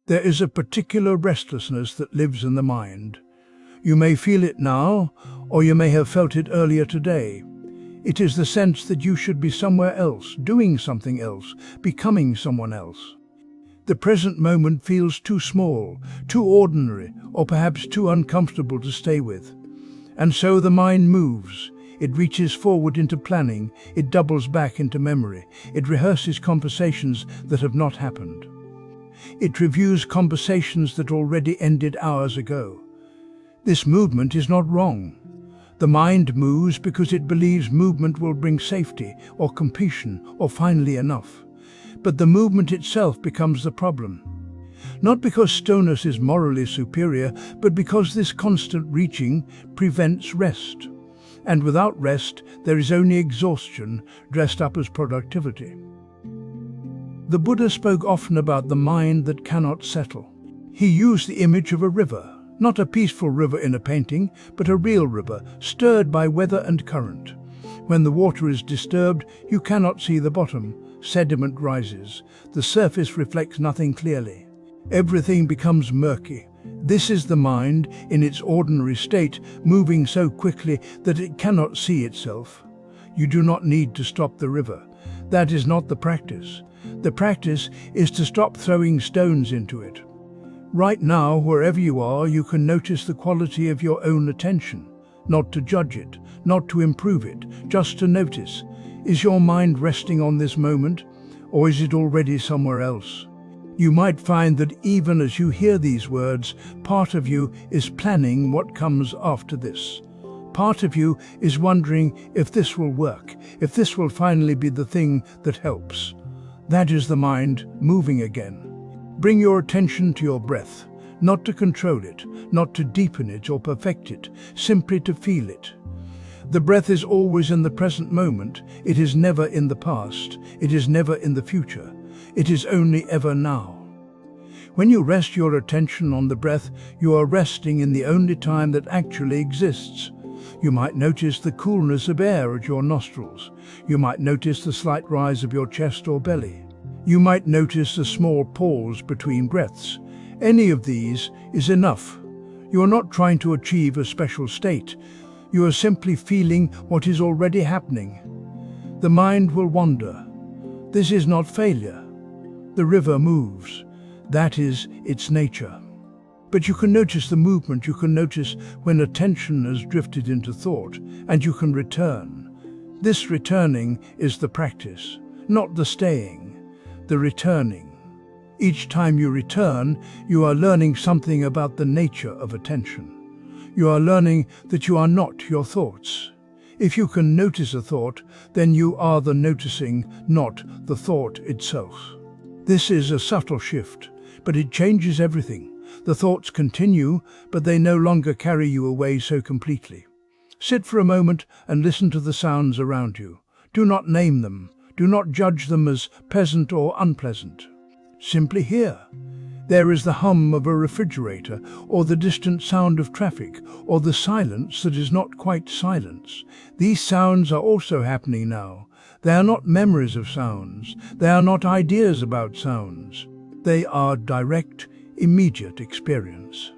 There is a particular restlessness that lives in the mind. You may feel it now, or you may have felt it earlier today. It is the sense that you should be somewhere else, doing something else, becoming someone else. The present moment feels too small, too ordinary, or perhaps too uncomfortable to stay with. And so the mind moves. It reaches forward into planning, it doubles back into memory, it rehearses conversations that have not happened. It reviews conversations that already ended hours ago. This movement is not wrong. The mind moves because it believes movement will bring safety or completion or finally enough. But the movement itself becomes the problem. Not because stillness is morally superior, but because this constant reaching prevents rest. And without rest, there is only exhaustion dressed up as productivity. The Buddha spoke often about the mind that cannot settle. He used the image of a river, not a peaceful river in a painting, but a real river, stirred by weather and current. When the water is disturbed, you cannot see the bottom. Sediment rises. The surface reflects nothing clearly. Everything becomes murky. This is the mind, in its ordinary state, moving so quickly that it cannot see itself. You do not need to stop the river. That is not the practice. The practice is to stop throwing stones into it. Right now, wherever you are, you can notice the quality of your own attention. Not to judge it, not to improve it, just to notice. Is your mind resting on this moment, or is it already somewhere else? You might find that even as you hear these words, part of you is planning what comes after this. Part of you is wondering if this will work, if this will finally be the thing that helps. That is the mind moving again. Bring your attention to your breath, not to control it, not to deepen it or perfect it, simply to feel it. The breath is always in the present moment. It is never in the past. It is never in the future. It is only ever now. When you rest your attention on the breath, you are resting in the only time that actually exists. You might notice the coolness of air at your nostrils. You might notice the slight rise of your chest or belly. You might notice a small pause between breaths. Any of these is enough. You are not trying to achieve a special state. You are simply feeling what is already happening. The mind will wander. This is not failure. The river moves. That is its nature. But you can notice the movement, you can notice when attention has drifted into thought, and you can return. This returning is the practice, not the staying, the returning. Each time you return, you are learning something about the nature of attention. You are learning that you are not your thoughts. If you can notice a thought, then you are the noticing, not the thought itself. This is a subtle shift, but it changes everything. The thoughts continue, but they no longer carry you away so completely. Sit for a moment and listen to the sounds around you. Do not name them. Do not judge them as pleasant or unpleasant. Simply hear. There is the hum of a refrigerator, or the distant sound of traffic, or the silence that is not quite silence. These sounds are also happening now. They are not memories of sounds. They are not ideas about sounds. They are direct, immediate experience.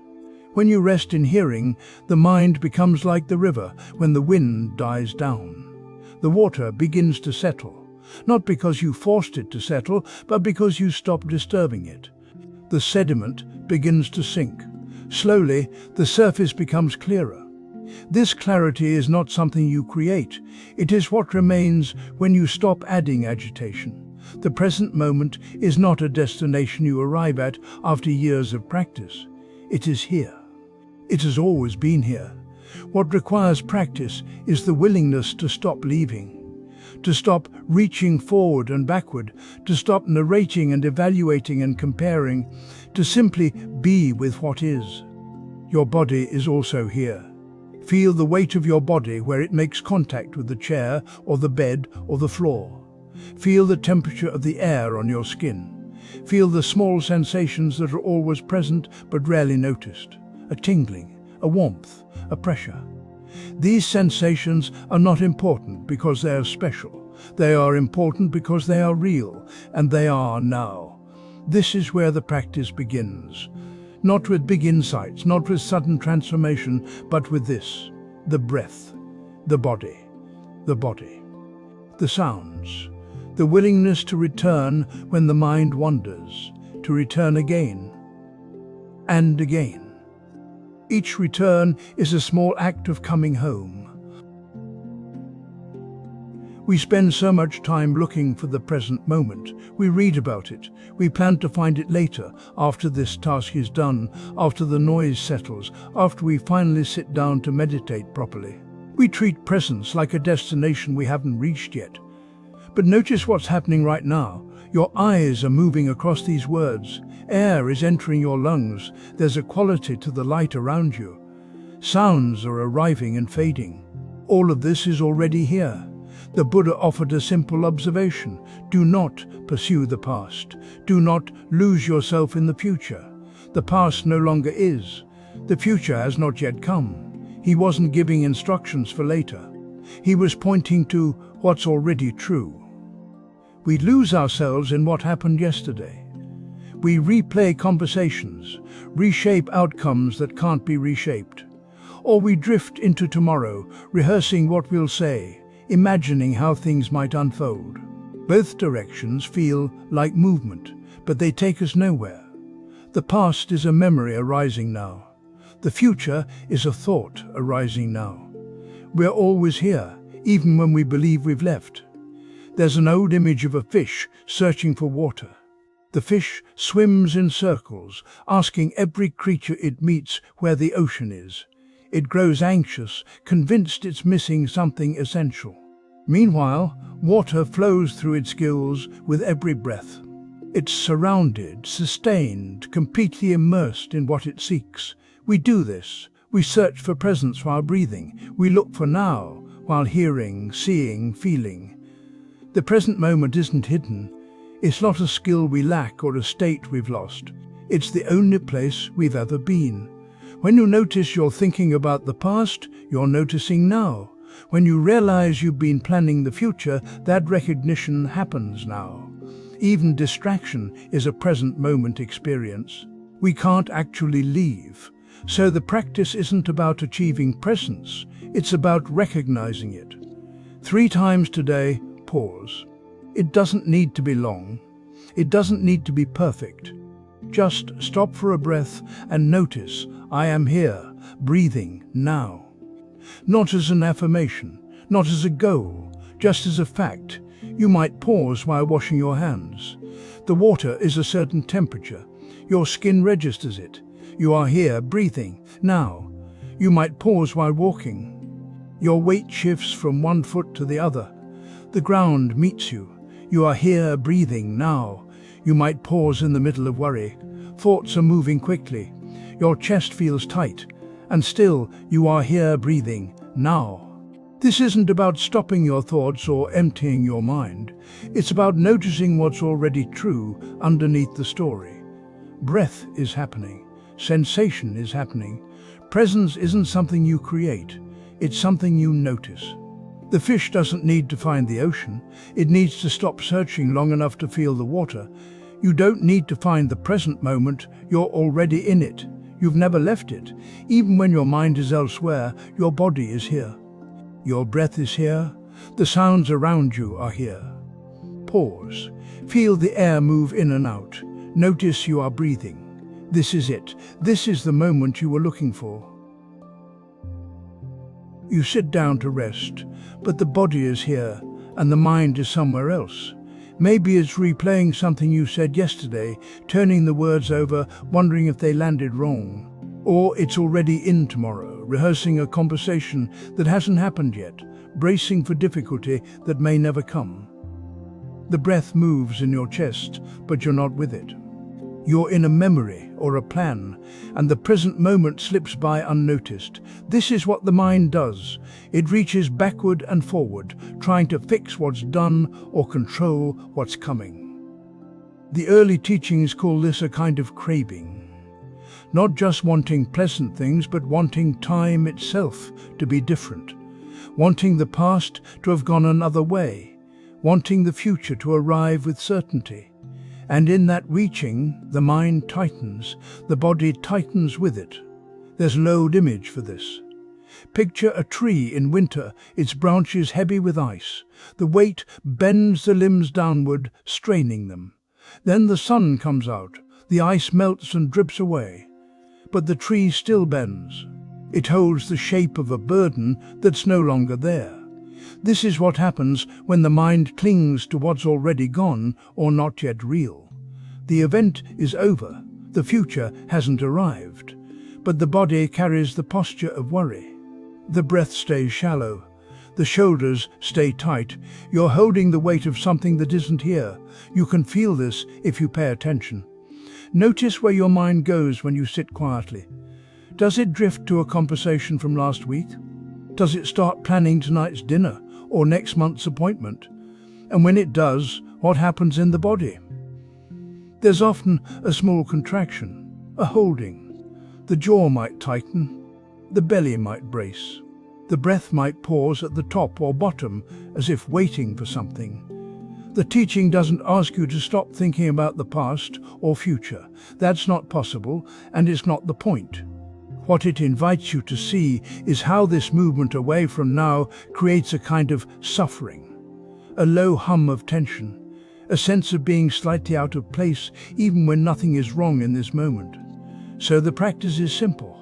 When you rest in hearing, the mind becomes like the river when the wind dies down. The water begins to settle, not because you forced it to settle, but because you stopped disturbing it. The sediment begins to sink. Slowly, the surface becomes clearer. This clarity is not something you create. It is what remains when you stop adding agitation. The present moment is not a destination you arrive at after years of practice. It is here. It has always been here. What requires practice is the willingness to stop leaving, to stop reaching forward and backward, to stop narrating and evaluating and comparing, to simply be with what is. Your body is also here. Feel the weight of your body where it makes contact with the chair or the bed or the floor. Feel the temperature of the air on your skin. Feel the small sensations that are always present but rarely noticed. A tingling, a warmth, a pressure. These sensations are not important because they are special. They are important because they are real, and they are now. This is where the practice begins. Not with big insights, not with sudden transformation, but with this: the breath, the body, the sounds, the willingness to return when the mind wanders, to return again and again. Each return is a small act of coming home. We spend so much time looking for the present moment. We read about it. We plan to find it later, after this task is done, after the noise settles, after we finally sit down to meditate properly. We treat presence like a destination we haven't reached yet. But notice what's happening right now. Your eyes are moving across these words. Air is entering your lungs. There's a quality to the light around you. Sounds are arriving and fading. All of this is already here. The Buddha offered a simple observation: do not pursue the past. Do not lose yourself in the future. The past no longer is. The future has not yet come. He wasn't giving instructions for later. He was pointing to what's already true. We lose ourselves in what happened yesterday. We replay conversations, reshape outcomes that can't be reshaped. Or we drift into tomorrow, rehearsing what we'll say, imagining how things might unfold. Both directions feel like movement, but they take us nowhere. The past is a memory arising now. The future is a thought arising now. We're always here, even when we believe we've left. There's an old image of a fish searching for water. The fish swims in circles, asking every creature it meets where the ocean is. It grows anxious, convinced it's missing something essential. Meanwhile, water flows through its gills with every breath. It's surrounded, sustained, completely immersed in what it seeks. We do this. We search for presence while breathing. We look for now while hearing, seeing, feeling. The present moment isn't hidden. It's not a skill we lack or a state we've lost. It's the only place we've ever been. When you notice you're thinking about the past, you're noticing now. When you realize you've been planning the future, that recognition happens now. Even distraction is a present moment experience. We can't actually leave. So the practice isn't about achieving presence, it's about recognizing it. 3 times today, pause. It doesn't need to be long. It doesn't need to be perfect. Just stop for a breath and notice, I am here, breathing now. Not as an affirmation, not as a goal, just as a fact. You might pause while washing your hands. The water is a certain temperature. Your skin registers it. You are here, breathing now. You might pause while walking. Your weight shifts from one foot to the other. The ground meets you. You are here, breathing now. You might pause in the middle of worry. Thoughts are moving quickly. Your chest feels tight. And still, you are here, breathing now. This isn't about stopping your thoughts or emptying your mind. It's about noticing what's already true underneath the story. Breath is happening. Sensation is happening. Presence isn't something you create. It's something you notice. The fish doesn't need to find the ocean. It needs to stop searching long enough to feel the water. You don't need to find the present moment. You're already in it. You've never left it. Even when your mind is elsewhere, your body is here. Your breath is here. The sounds around you are here. Pause. Feel the air move in and out. Notice you are breathing. This is it. This is the moment you were looking for. You sit down to rest, but the body is here and the mind is somewhere else. Maybe it's replaying something you said yesterday, turning the words over, wondering if they landed wrong. Or it's already in tomorrow, rehearsing a conversation that hasn't happened yet, bracing for difficulty that may never come. The breath moves in your chest, but you're not with it. You're in a memory or a plan, and the present moment slips by unnoticed. This is what the mind does. It reaches backward and forward, trying to fix what's done or control what's coming. The early teachings call this a kind of craving. Not just wanting pleasant things, but wanting time itself to be different. Wanting the past to have gone another way. Wanting the future to arrive with certainty. And in that reaching, the mind tightens, the body tightens with it. There's no image for this. Picture a tree in winter, its branches heavy with ice. The weight bends the limbs downward, straining them. Then the sun comes out, the ice melts and drips away. But the tree still bends. It holds the shape of a burden that's no longer there. This is what happens when the mind clings to what's already gone or not yet real. The event is over, the future hasn't arrived, but the body carries the posture of worry. The breath stays shallow, the shoulders stay tight. You're holding the weight of something that isn't here. You can feel this if you pay attention. Notice where your mind goes when you sit quietly. Does it drift to a conversation from last week? Does it start planning tonight's dinner or next month's appointment? And when it does, what happens in the body? There's often a small contraction, a holding. The jaw might tighten, the belly might brace. The breath might pause at the top or bottom, as if waiting for something. The teaching doesn't ask you to stop thinking about the past or future. That's not possible, and it's not the point. What it invites you to see is how this movement away from now creates a kind of suffering, a low hum of tension, a sense of being slightly out of place even when nothing is wrong in this moment. So the practice is simple.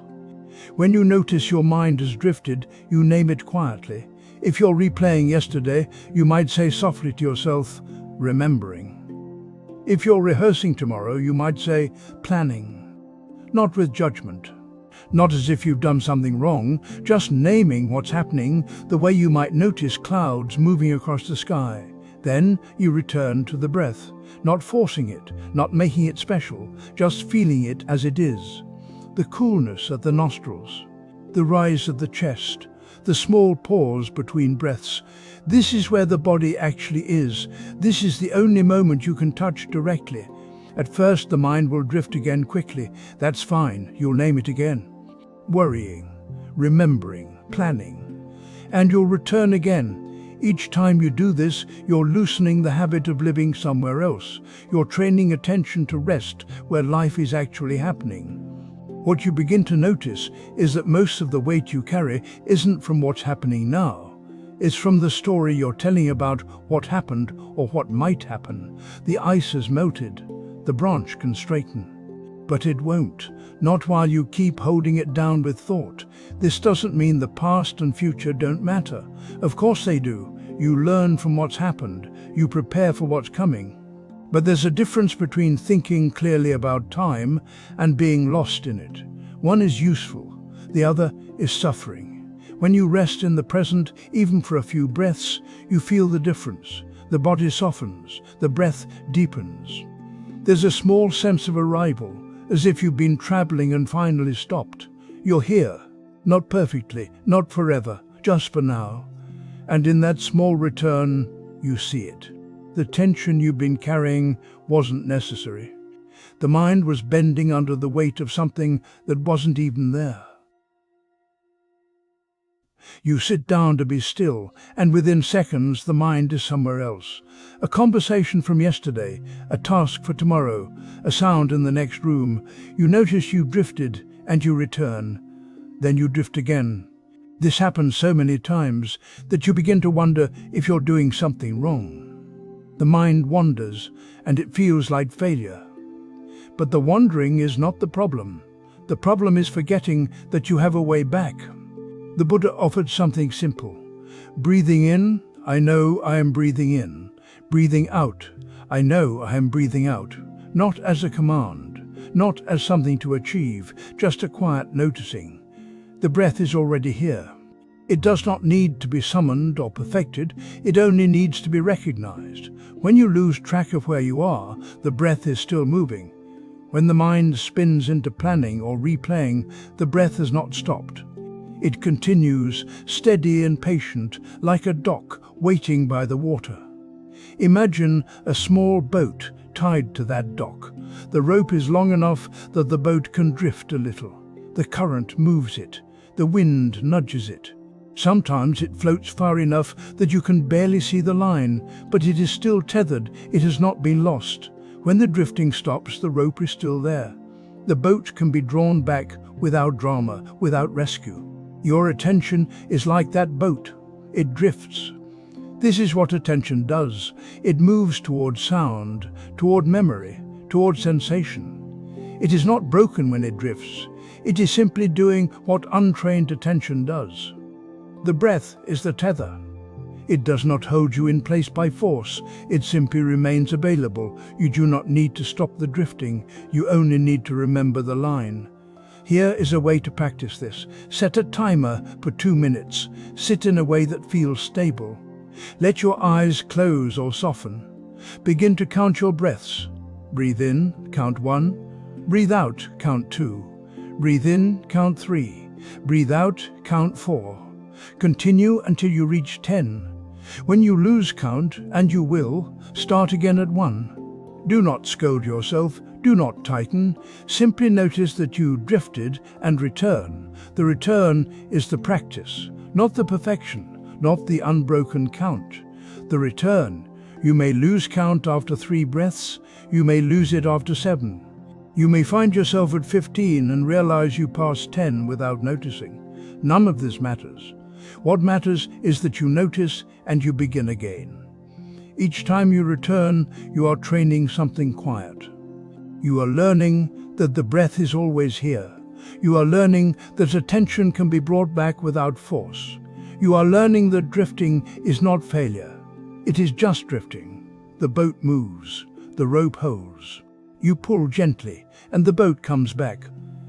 When you notice your mind has drifted, you name it quietly. If you're replaying yesterday, you might say softly to yourself, remembering. If you're rehearsing tomorrow, you might say, planning. Not with judgment. Not as if you've done something wrong, just naming what's happening, the way you might notice clouds moving across the sky. Then you return to the breath, not forcing it, not making it special, just feeling it as it is. The coolness at the nostrils, the rise of the chest, the small pause between breaths. This is where the body actually is. This is the only moment you can touch directly. At first the mind will drift again quickly. That's fine, you'll name it again. Worrying, remembering, planning. And you'll return again. Each time you do this, you're loosening the habit of living somewhere else. You're training attention to rest where life is actually happening. What you begin to notice is that most of the weight you carry isn't from what's happening now. It's from the story you're telling about what happened or what might happen. The ice has melted. The branch can straighten. But it won't. Not while you keep holding it down with thought. This doesn't mean the past and future don't matter. Of course they do. You learn from what's happened. You prepare for what's coming. But there's a difference between thinking clearly about time and being lost in it. One is useful, the other is suffering. When you rest in the present, even for a few breaths, you feel the difference. The body softens, the breath deepens. There's a small sense of arrival, as if you've been traveling and finally stopped. You're here, not perfectly, not forever, just for now. And in that small return, you see it. The tension you've been carrying wasn't necessary. The mind was bending under the weight of something that wasn't even there. You sit down to be still, and within seconds the mind is somewhere else. A conversation from yesterday, a task for tomorrow, a sound in the next room. You notice you've drifted, and you return. Then you drift again. This happens so many times that you begin to wonder if you're doing something wrong. The mind wanders, and it feels like failure. But the wandering is not the problem. The problem is forgetting that you have a way back. The Buddha offered something simple. Breathing in, I know I am breathing in. Breathing out, I know I am breathing out. Not as a command, not as something to achieve, just a quiet noticing. The breath is already here. It does not need to be summoned or perfected, it only needs to be recognized. When you lose track of where you are, the breath is still moving. When the mind spins into planning or replaying, the breath has not stopped. It continues, steady and patient, like a dock waiting by the water. Imagine a small boat tied to that dock. The rope is long enough that the boat can drift a little. The current moves it. The wind nudges it. Sometimes it floats far enough that you can barely see the line, but it is still tethered, it has not been lost. When the drifting stops, the rope is still there. The boat can be drawn back without drama, without rescue. Your attention is like that boat. It drifts. This is what attention does. It moves toward sound, toward memory, toward sensation. It is not broken when it drifts. It is simply doing what untrained attention does. The breath is the tether. It does not hold you in place by force. It simply remains available. You do not need to stop the drifting. You only need to remember the line. Here is a way to practice this. Set a timer for 2 minutes. Sit in a way that feels stable. Let your eyes close or soften. Begin to count your breaths. Breathe in, count 1. Breathe out, count 2. Breathe in, count 3. Breathe out, count 4. Continue until you reach 10. When you lose count, and you will, start again at 1. Do not scold yourself, do not tighten. Simply notice that you drifted and return. The return is the practice, not the perfection, not the unbroken count. The return. You may lose count after 3 breaths, you may lose it after 7. You may find yourself at 15 and realize you passed 10 without noticing. None of this matters. What matters is that you notice and you begin again. Each time you return, you are training something quiet. You are learning that the breath is always here. You are learning that attention can be brought back without force. You are learning that drifting is not failure. It is just drifting. The boat moves. The rope holds. You pull gently, and the boat comes back.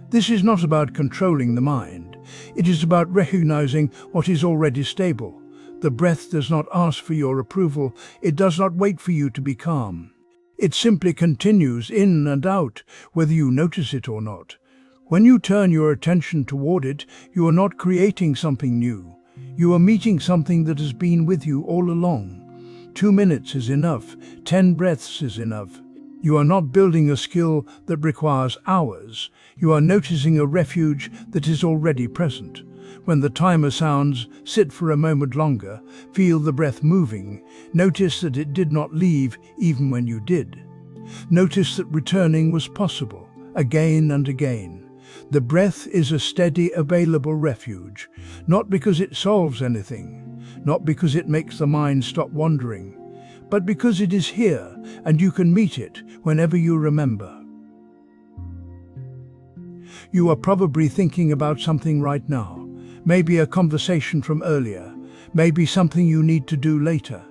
This is not about controlling the mind. It is about recognizing what is already stable. The breath does not ask for your approval. It does not wait for you to be calm. It simply continues in and out, whether you notice it or not. When you turn your attention toward it, you are not creating something new. You are meeting something that has been with you all along. 2 minutes is enough. 10 breaths is enough. You are not building a skill that requires hours. You are noticing a refuge that is already present. When the timer sounds, sit for a moment longer. Feel the breath moving. Notice that it did not leave even when you did. Notice that returning was possible, again and again. The breath is a steady, available refuge, not because it solves anything, not because it makes the mind stop wandering, but because it is here and you can meet it whenever you remember. You are probably thinking about something right now, maybe a conversation from earlier, maybe something you need to do later,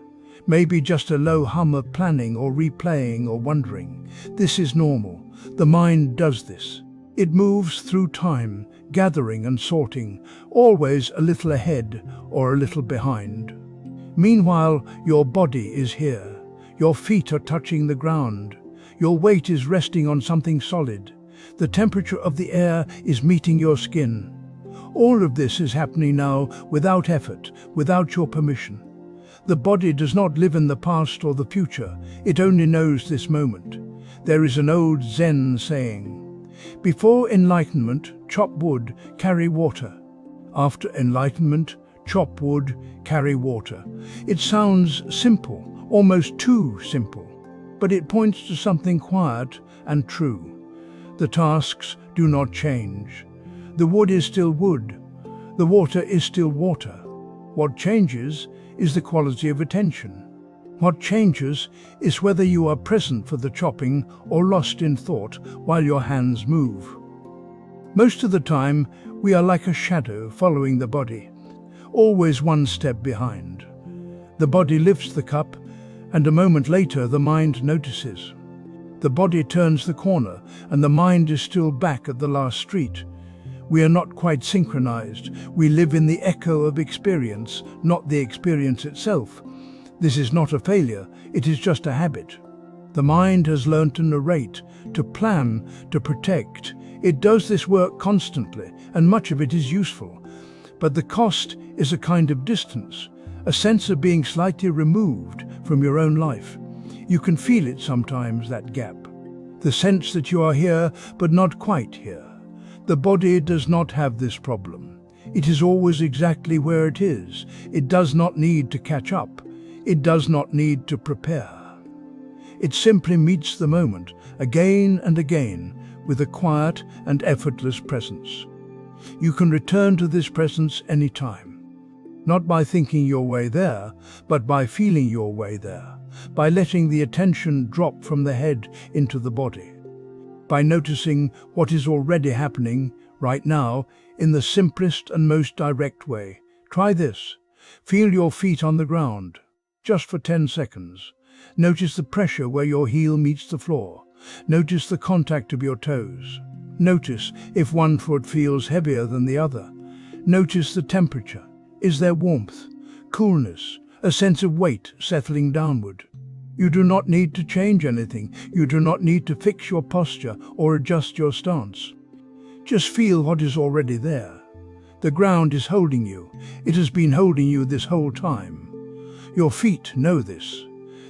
maybe just a low hum of planning or replaying or wondering. This is normal. The mind does this. It moves through time, gathering and sorting, always a little ahead or a little behind. Meanwhile, your body is here. Your feet are touching the ground. Your weight is resting on something solid. The temperature of the air is meeting your skin. All of this is happening now without effort, without your permission. The body does not live in the past or the future. It only knows this moment. There is an old Zen saying, "Before enlightenment, chop wood, carry water. After enlightenment, chop wood, carry water." It sounds simple, almost too simple, but it points to something quiet and true. The tasks do not change. The wood is still wood. The water is still water. What changes is the quality of attention. What changes is whether you are present for the chopping or lost in thought while your hands move. Most of the time, we are like a shadow following the body, always one step behind. The body lifts the cup, and a moment later the mind notices. The body turns the corner, and the mind is still back at the last street. We are not quite synchronized. We live in the echo of experience, not the experience itself. This is not a failure, it is just a habit. The mind has learned to narrate, to plan, to protect. It does this work constantly, and much of it is useful. But the cost is a kind of distance, a sense of being slightly removed from your own life. You can feel it sometimes, that gap. The sense that you are here, but not quite here. The body does not have this problem. It is always exactly where it is. It does not need to catch up. It does not need to prepare. It simply meets the moment, again and again, with a quiet and effortless presence. You can return to this presence anytime. Not by thinking your way there, but by feeling your way there, by letting the attention drop from the head into the body, by noticing what is already happening right now in the simplest and most direct way. Try this. Feel your feet on the ground, just for 10 seconds. Notice the pressure where your heel meets the floor. Notice the contact of your toes. Notice if one foot feels heavier than the other. Notice the temperature. Is there warmth, coolness, a sense of weight settling downward? You do not need to change anything. You do not need to fix your posture or adjust your stance. Just feel what is already there. The ground is holding you. It has been holding you this whole time. Your feet know this.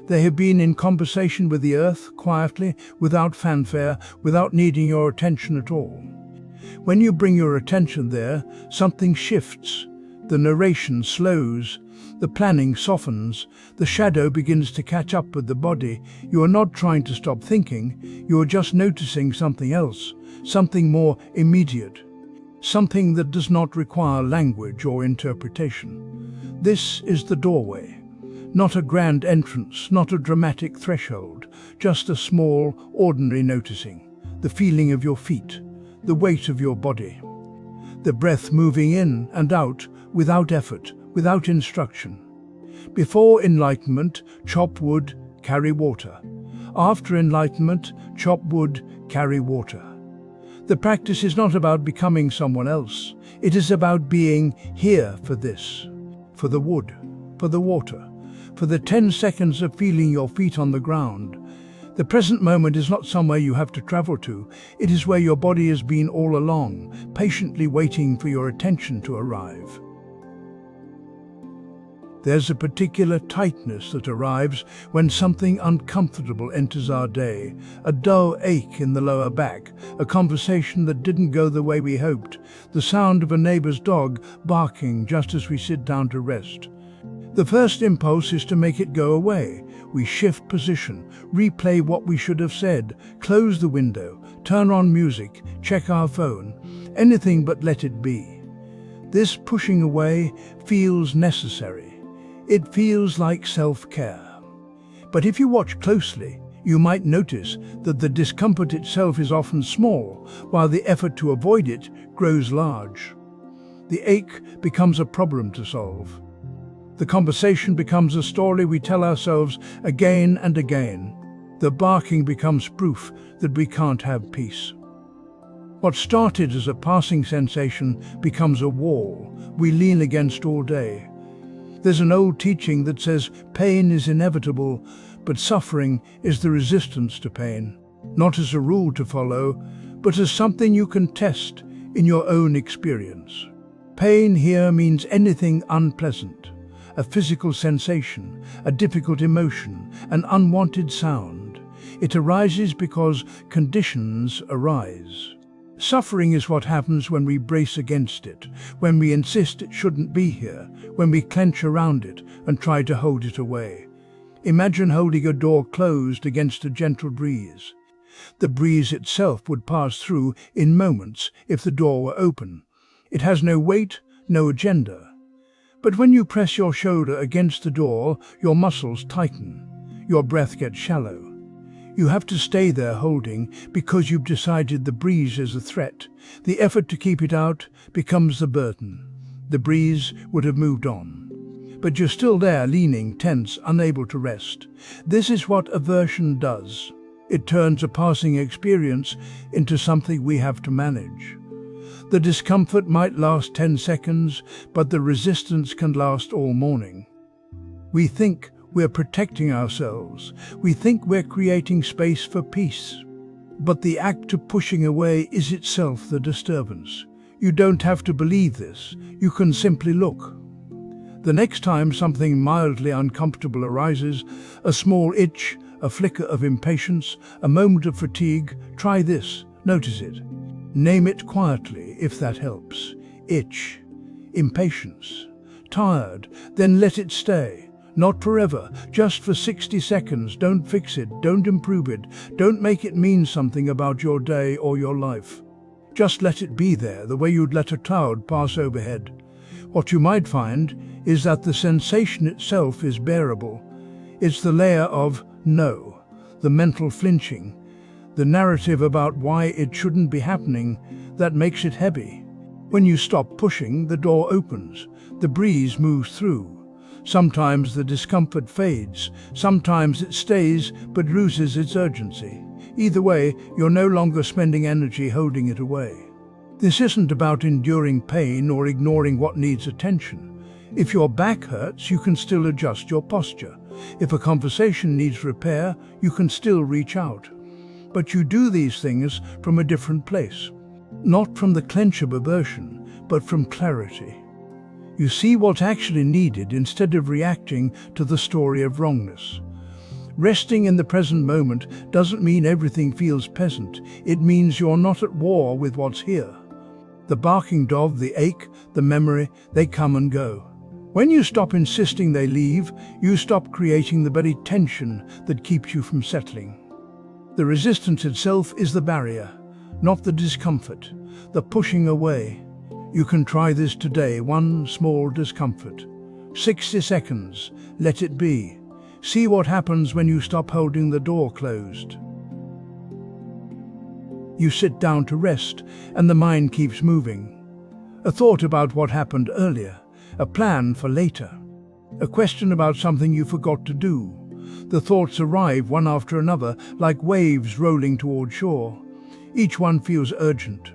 They have been in conversation with the earth, quietly, without fanfare, without needing your attention at all. When you bring your attention there, something shifts. The narration slows, the planning softens, the shadow begins to catch up with the body. You are not trying to stop thinking, you are just noticing something else, something more immediate, something that does not require language or interpretation. This is the doorway. Not a grand entrance, not a dramatic threshold, just a small, ordinary noticing. The feeling of your feet, the weight of your body, the breath moving in and out without effort, without instruction. Before enlightenment, chop wood, carry water. After enlightenment, chop wood, carry water. The practice is not about becoming someone else. It is about being here for this, for the wood, for the water, for the 10 seconds of feeling your feet on the ground. The present moment is not somewhere you have to travel to. It is where your body has been all along, patiently waiting for your attention to arrive. There's a particular tightness that arrives when something uncomfortable enters our day, a dull ache in the lower back, a conversation that didn't go the way we hoped, the sound of a neighbor's dog barking just as we sit down to rest. The first impulse is to make it go away. We shift position, replay what we should have said, close the window, turn on music, check our phone, anything but let it be. This pushing away feels necessary. It feels like self-care. But if you watch closely, you might notice that the discomfort itself is often small, while the effort to avoid it grows large. The ache becomes a problem to solve. The conversation becomes a story we tell ourselves again and again. The barking becomes proof that we can't have peace. What started as a passing sensation becomes a wall we lean against all day. There's an old teaching that says pain is inevitable, but suffering is the resistance to pain, not as a rule to follow, but as something you can test in your own experience. Pain here means anything unpleasant, a physical sensation, a difficult emotion, an unwanted sound. It arises because conditions arise. Suffering is what happens when we brace against it, when we insist it shouldn't be here, when we clench around it and try to hold it away. Imagine holding a door closed against a gentle breeze. The breeze itself would pass through in moments if the door were open. It has no weight, no agenda. But when you press your shoulder against the door, your muscles tighten, your breath gets shallow. You have to stay there holding because you've decided the breeze is a threat. The effort to keep it out becomes the burden. The breeze would have moved on. But you're still there, leaning, tense, unable to rest. This is what aversion does. It turns a passing experience into something we have to manage. The discomfort might last 10 seconds, but the resistance can last all morning. We think we're protecting ourselves. We think we're creating space for peace. But the act of pushing away is itself the disturbance. You don't have to believe this. You can simply look. The next time something mildly uncomfortable arises, a small itch, a flicker of impatience, a moment of fatigue, try this. Notice it. Name it quietly if that helps. Itch, impatience, tired, then let it stay. Not forever, just for 60 seconds. Don't fix it, don't improve it, don't make it mean something about your day or your life. Just let it be there, the way you'd let a cloud pass overhead. What you might find is that the sensation itself is bearable. It's the layer of no, the mental flinching, the narrative about why it shouldn't be happening that makes it heavy. When you stop pushing, the door opens, the breeze moves through. Sometimes the discomfort fades, sometimes it stays but loses its urgency. Either way, you're no longer spending energy holding it away. This isn't about enduring pain or ignoring what needs attention. If your back hurts, you can still adjust your posture. If a conversation needs repair, you can still reach out. But you do these things from a different place. Not from the clench of aversion, but from clarity. You see what's actually needed instead of reacting to the story of wrongness. Resting in the present moment doesn't mean everything feels pleasant. It means you're not at war with what's here. The barking dog, the ache, the memory, they come and go. When you stop insisting they leave, you stop creating the very tension that keeps you from settling. The resistance itself is the barrier, not the discomfort, the pushing away. You can try this today, one small discomfort. 60 seconds, let it be. See what happens when you stop holding the door closed. You sit down to rest, and the mind keeps moving. A thought about what happened earlier, a plan for later, a question about something you forgot to do. The thoughts arrive one after another, like waves rolling toward shore. Each one feels urgent.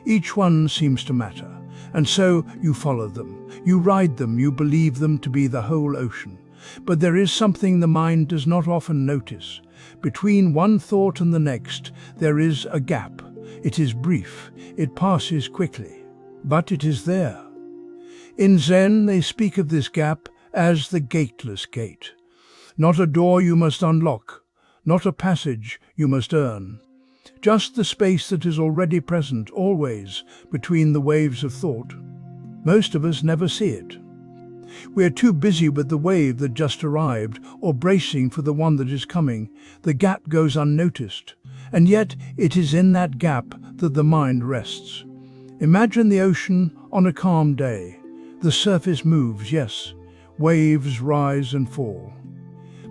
Each one seems to matter. And so you follow them, you ride them, you believe them to be the whole ocean. But there is something the mind does not often notice. Between one thought and the next, there is a gap. It is brief, it passes quickly, but it is there. In Zen, they speak of this gap as the gateless gate. Not a door you must unlock, not a passage you must earn. Just the space that is already present, always, between the waves of thought. Most of us never see it. We're too busy with the wave that just arrived, or bracing for the one that is coming. The gap goes unnoticed, and yet it is in that gap that the mind rests. Imagine the ocean on a calm day. The surface moves, yes. Waves rise and fall.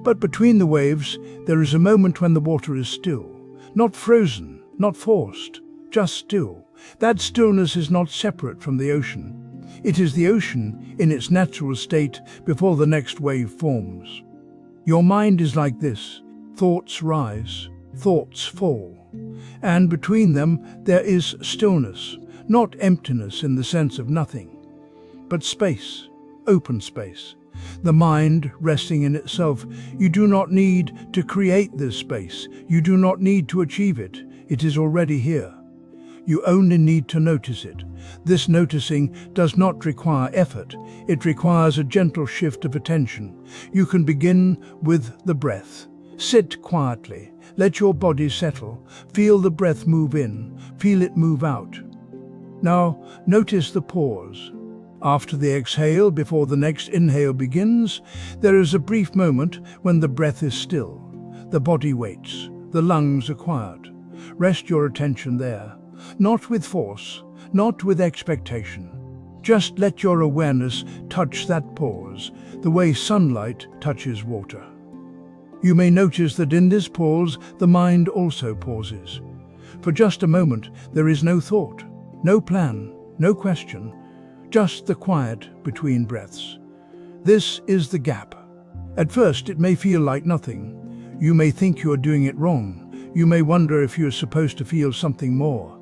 But between the waves, there is a moment when the water is still. Not frozen, not forced, just still. That stillness is not separate from the ocean. It is the ocean in its natural state before the next wave forms. Your mind is like this. Thoughts rise, thoughts fall. And between them there is stillness, not emptiness in the sense of nothing, but space, open space. The mind resting in itself. You do not need to create this space. You do not need to achieve it. It is already here. You only need to notice it. This noticing does not require effort. It requires a gentle shift of attention. You can begin with the breath. Sit quietly. Let your body settle. Feel the breath move in. Feel it move out. Now, notice the pause. After the exhale, before the next inhale begins, there is a brief moment when the breath is still. The body waits. The lungs are quiet. Rest your attention there. Not with force, not with expectation. Just let your awareness touch that pause, the way sunlight touches water. You may notice that in this pause, the mind also pauses. For just a moment, there is no thought, no plan, no question. Just the quiet between breaths. This is the gap. At first, it may feel like nothing. You may think you are doing it wrong. You may wonder if you are supposed to feel something more.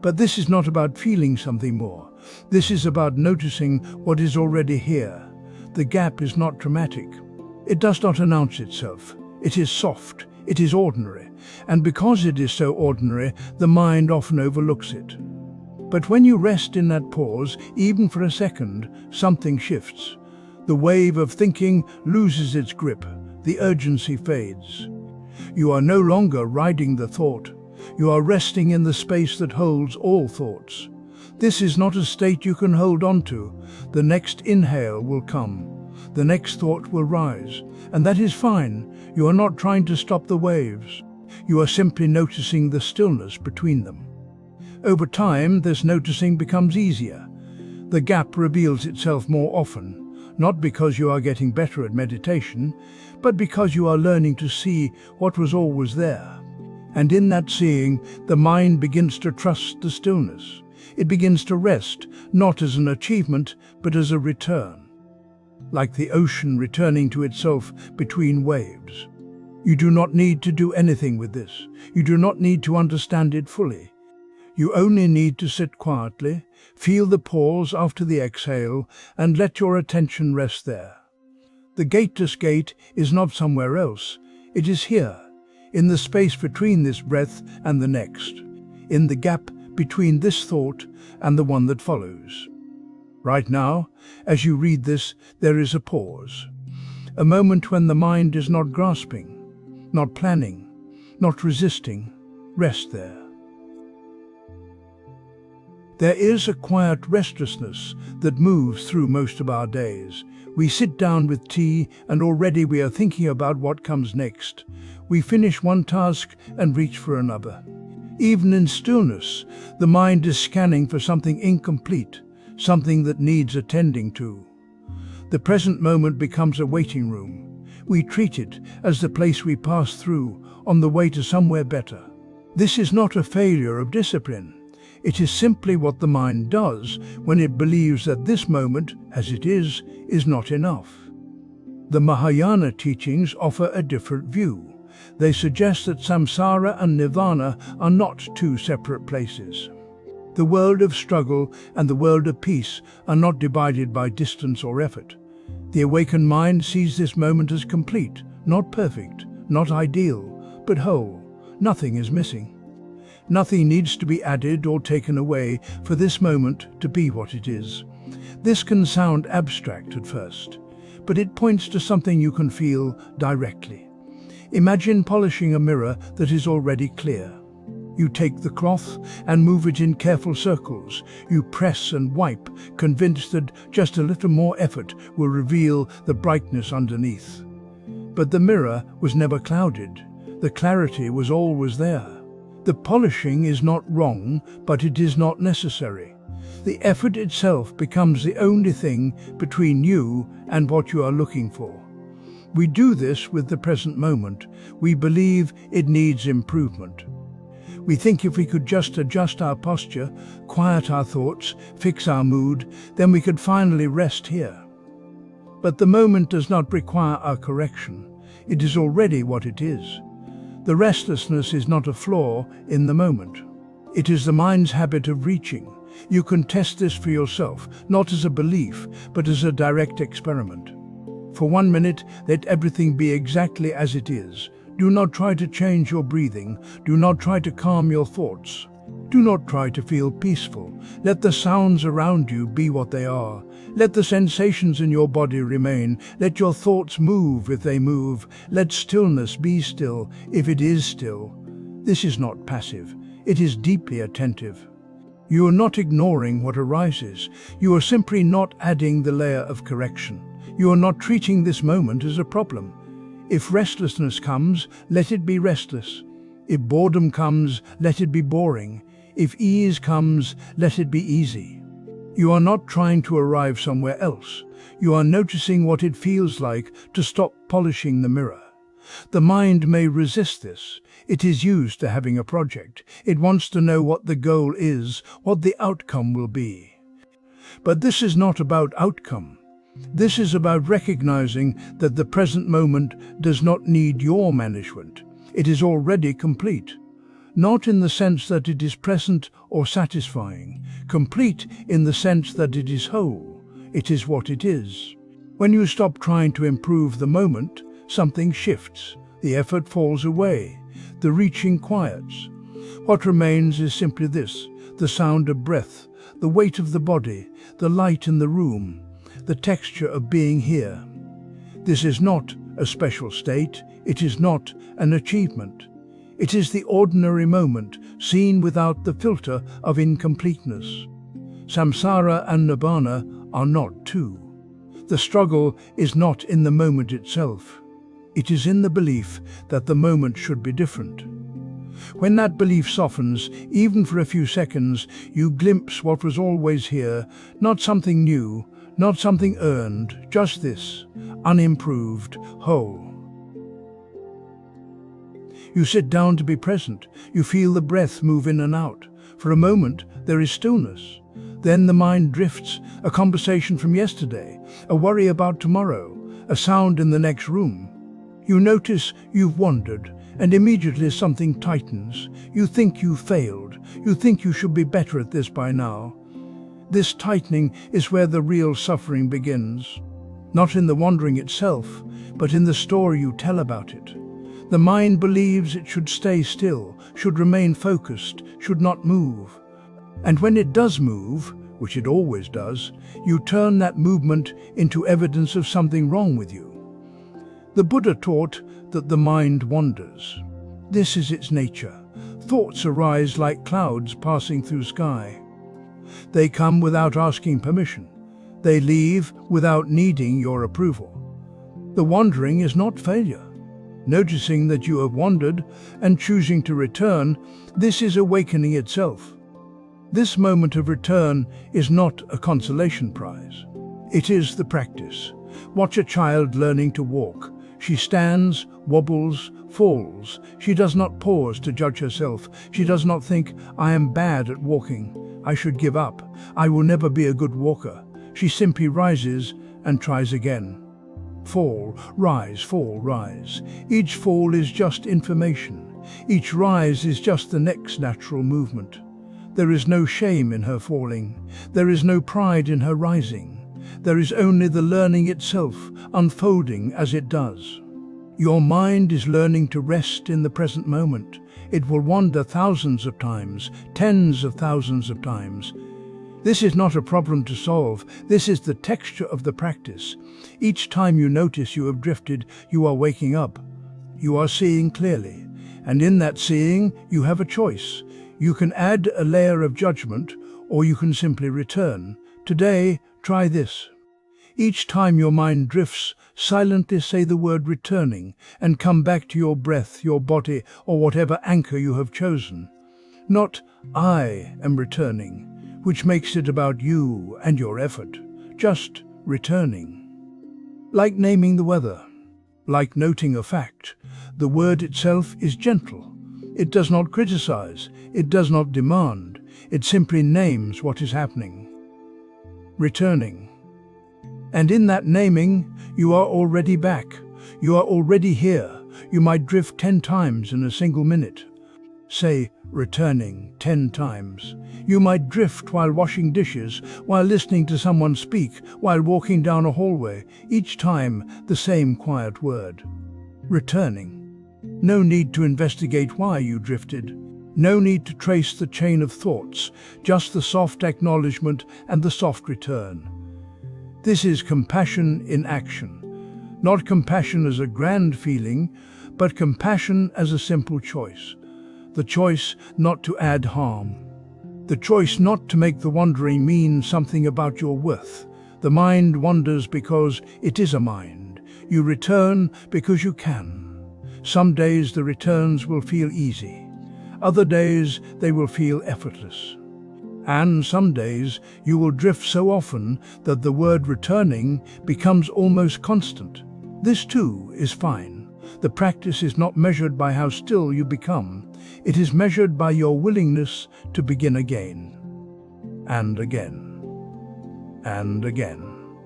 But this is not about feeling something more. This is about noticing what is already here. The gap is not dramatic. It does not announce itself. It is soft. It is ordinary. And because it is so ordinary, the mind often overlooks it. But when you rest in that pause, even for a second, something shifts. The wave of thinking loses its grip. The urgency fades. You are no longer riding the thought. You are resting in the space that holds all thoughts. This is not a state you can hold on to. The next inhale will come. the next thought will rise. And that is fine. You are not trying to stop the waves. You are simply noticing the stillness between them. Over time, this noticing becomes easier. The gap reveals itself more often, not because you are getting better at meditation, but because you are learning to see what was always there. And in that seeing, the mind begins to trust the stillness. It begins to rest, not as an achievement, but as a return. Like the ocean returning to itself between waves. You do not need to do anything with this. You do not need to understand it fully. You only need to sit quietly, feel the pause after the exhale, and let your attention rest there. The gateless gate is not somewhere else. It is here, in the space between this breath and the next, in the gap between this thought and the one that follows. Right now, as you read this, there is a pause. A moment when the mind is not grasping, not planning, not resisting. Rest there. There is a quiet restlessness that moves through most of our days. We sit down with tea and already we are thinking about what comes next. We finish one task and reach for another. Even in stillness, the mind is scanning for something incomplete, something that needs attending to. The present moment becomes a waiting room. We treat it as the place we pass through on the way to somewhere better. This is not a failure of discipline. It is simply what the mind does when it believes that this moment, as it is not enough. The Mahayana teachings offer a different view. They suggest that samsara and nirvana are not two separate places. The world of struggle and the world of peace are not divided by distance or effort. The awakened mind sees this moment as complete, not perfect, not ideal, but whole. Nothing is missing. Nothing needs to be added or taken away for this moment to be what it is. This can sound abstract at first, but it points to something you can feel directly. Imagine polishing a mirror that is already clear. You take the cloth and move it in careful circles. You press and wipe, convinced that just a little more effort will reveal the brightness underneath. But the mirror was never clouded. The clarity was always there. The polishing is not wrong, but it is not necessary. The effort itself becomes the only thing between you and what you are looking for. We do this with the present moment. We believe it needs improvement. We think if we could just adjust our posture, quiet our thoughts, fix our mood, then we could finally rest here. But the moment does not require our correction. It is already what it is. The restlessness is not a flaw in the moment. It is the mind's habit of reaching. You can test this for yourself, not as a belief, but as a direct experiment. For 1 minute, let everything be exactly as it is. Do not try to change your breathing. Do not try to calm your thoughts. Do not try to feel peaceful. Let the sounds around you be what they are. Let the sensations in your body remain. Let your thoughts move if they move. Let stillness be still if it is still. This is not passive. It is deeply attentive. You are not ignoring what arises. You are simply not adding the layer of correction. You are not treating this moment as a problem. If restlessness comes, let it be restless. If boredom comes, let it be boring. If ease comes, let it be easy. You are not trying to arrive somewhere else. You are noticing what it feels like to stop polishing the mirror. The mind may resist this. It is used to having a project. It wants to know what the goal is, what the outcome will be. But this is not about outcome. This is about recognizing that the present moment does not need your management. It is already complete. Not in the sense that it is present or satisfying, complete in the sense that it is whole. It is what it is. When you stop trying to improve the moment, something shifts. The effort falls away. The reaching quiets. What remains is simply this: the sound of breath, the weight of the body, the light in the room, the texture of being here. This is not a special state. It is not an achievement. It is the ordinary moment, seen without the filter of incompleteness. Samsara and nirvana are not two. The struggle is not in the moment itself. It is in the belief that the moment should be different. When that belief softens, even for a few seconds, you glimpse what was always here, not something new, not something earned, just this, unimproved, whole. You sit down to be present. You feel the breath move in and out. For a moment, there is stillness. Then the mind drifts, a conversation from yesterday, a worry about tomorrow, a sound in the next room. You notice you've wandered, and immediately something tightens. You think you failed. You think you should be better at this by now. This tightening is where the real suffering begins. Not in the wandering itself, but in the story you tell about it. The mind believes it should stay still, should remain focused, should not move. And when it does move, which it always does, you turn that movement into evidence of something wrong with you. The Buddha taught that the mind wanders. This is its nature. Thoughts arise like clouds passing through sky. They come without asking permission. They leave without needing your approval. The wandering is not failure. Noticing that you have wandered and choosing to return, this is awakening itself. This moment of return is not a consolation prize. It is the practice. Watch a child learning to walk. She stands, wobbles, falls. She does not pause to judge herself. She does not think, I am bad at walking. I should give up. I will never be a good walker. She simply rises and tries again. Fall, rise. Each fall is just information. Each rise is just the next natural movement. There is no shame in her falling. There is no pride in her rising. There is only the learning itself, unfolding as it does. Your mind is learning to rest in the present moment. It will wander thousands of times, tens of thousands of times. This is not a problem to solve. This is the texture of the practice. Each time you notice you have drifted, you are waking up. You are seeing clearly. And in that seeing, you have a choice. You can add a layer of judgment, or you can simply return. Today, try this. Each time your mind drifts, silently say the word returning and come back to your breath, your body, or whatever anchor you have chosen. Not, I am returning, which makes it about you and your effort. Just returning. Like naming the weather, like noting a fact, the word itself is gentle. It does not criticize, it does not demand, it simply names what is happening. Returning. And in that naming, you are already back. You are already here. You might drift 10 times in a single minute. Say, returning 10 times. You might drift while washing dishes, while listening to someone speak, while walking down a hallway, each time the same quiet word. Returning. No need to investigate why you drifted. No need to trace the chain of thoughts, just the soft acknowledgement and the soft return. This is compassion in action. Not compassion as a grand feeling, but compassion as a simple choice. The choice not to add harm. The choice not to make the wandering mean something about your worth. The mind wanders because it is a mind. You return because you can. Some days the returns will feel easy. Other days they will feel effortless. And some days you will drift so often that the word returning becomes almost constant. This too is fine. The practice is not measured by how still you become. It is measured by your willingness to begin again. And again. And again.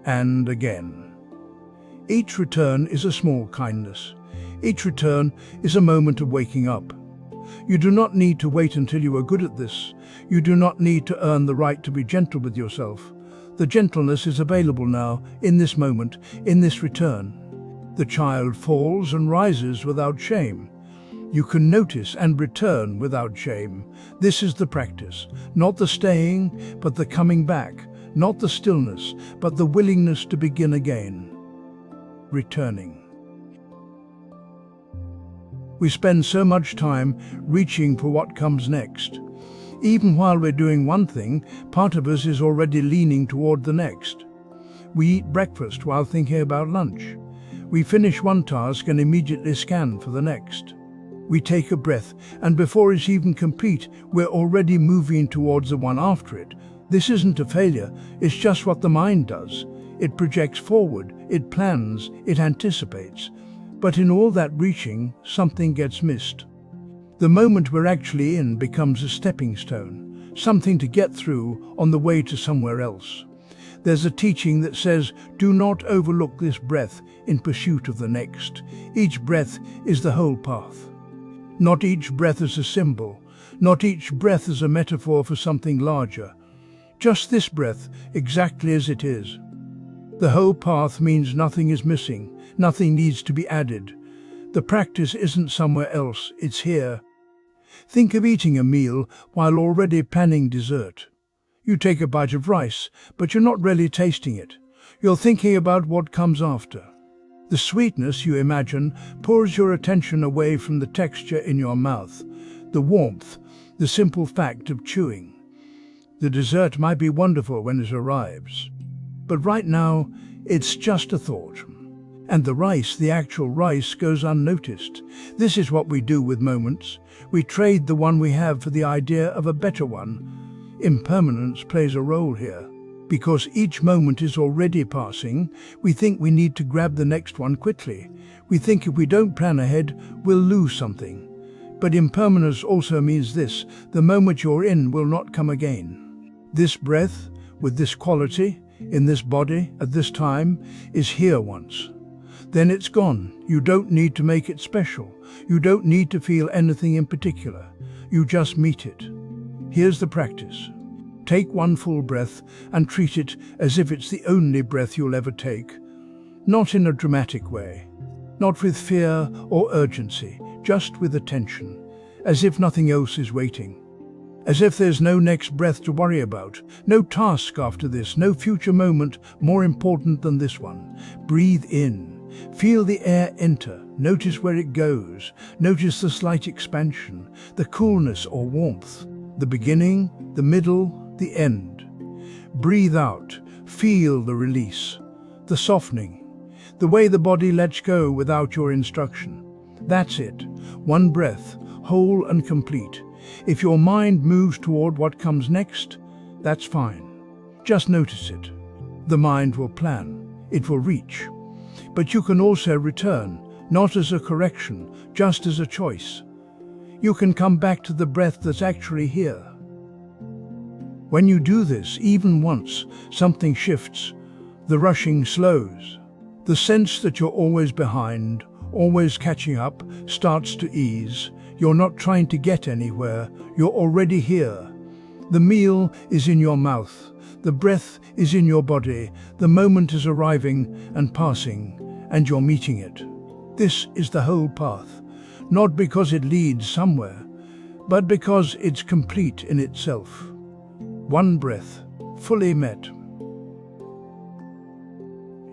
And again. Each return is a small kindness. Each return is a moment of waking up. You do not need to wait until you are good at this. You do not need to earn the right to be gentle with yourself. The gentleness is available now, in this moment, in this return. The child falls and rises without shame. You can notice and return without shame. This is the practice, not the staying, but the coming back, not the stillness, but the willingness to begin again. Returning. We spend so much time reaching for what comes next. Even while we're doing one thing, part of us is already leaning toward the next. We eat breakfast while thinking about lunch. We finish one task and immediately scan for the next. We take a breath, and before it's even complete, we're already moving towards the one after it. This isn't a failure, it's just what the mind does. It projects forward, it plans, it anticipates. But in all that reaching, something gets missed. The moment we're actually in becomes a stepping stone, something to get through on the way to somewhere else. There's a teaching that says, do not overlook this breath in pursuit of the next. Each breath is the whole path. Not each breath is a symbol, not each breath is a metaphor for something larger. Just this breath, exactly as it is. The whole path means nothing is missing, nothing needs to be added. The practice isn't somewhere else, it's here. Think of eating a meal while already planning dessert. You take a bite of rice, but you're not really tasting it. You're thinking about what comes after. The sweetness you imagine pulls your attention away from the texture in your mouth, the warmth, the simple fact of chewing. The dessert might be wonderful when it arrives, but right now it's just a thought. And the rice, the actual rice, goes unnoticed. This is what we do with moments. We trade the one we have for the idea of a better one. Impermanence plays a role here. Because each moment is already passing, we think we need to grab the next one quickly. We think if we don't plan ahead, we'll lose something. But impermanence also means this: the moment you're in will not come again. This breath, with this quality, in this body, at this time, is here once. Then it's gone. You don't need to make it special. You don't need to feel anything in particular. You just meet it. Here's the practice. Take one full breath and treat it as if it's the only breath you'll ever take. Not in a dramatic way, not with fear or urgency, just with attention, as if nothing else is waiting. As if there's no next breath to worry about, no task after this, no future moment more important than this one. Breathe in. Feel the air enter. Notice where it goes. Notice the slight expansion, the coolness or warmth, the beginning, the middle, the end. Breathe out. Feel the release, the softening, the way the body lets go without your instruction. That's it. One breath, whole and complete. If your mind moves toward what comes next, that's fine. Just notice it. The mind will plan. It will reach. But you can also return, not as a correction, just as a choice. You can come back to the breath that's actually here. When you do this, even once, something shifts. The rushing slows. The sense that you're always behind, always catching up, starts to ease. You're not trying to get anywhere. You're already here. The meal is in your mouth. The breath is in your body. The moment is arriving and passing, and you're meeting it. This is the whole path, not because it leads somewhere, but because it's complete in itself. One breath, fully met.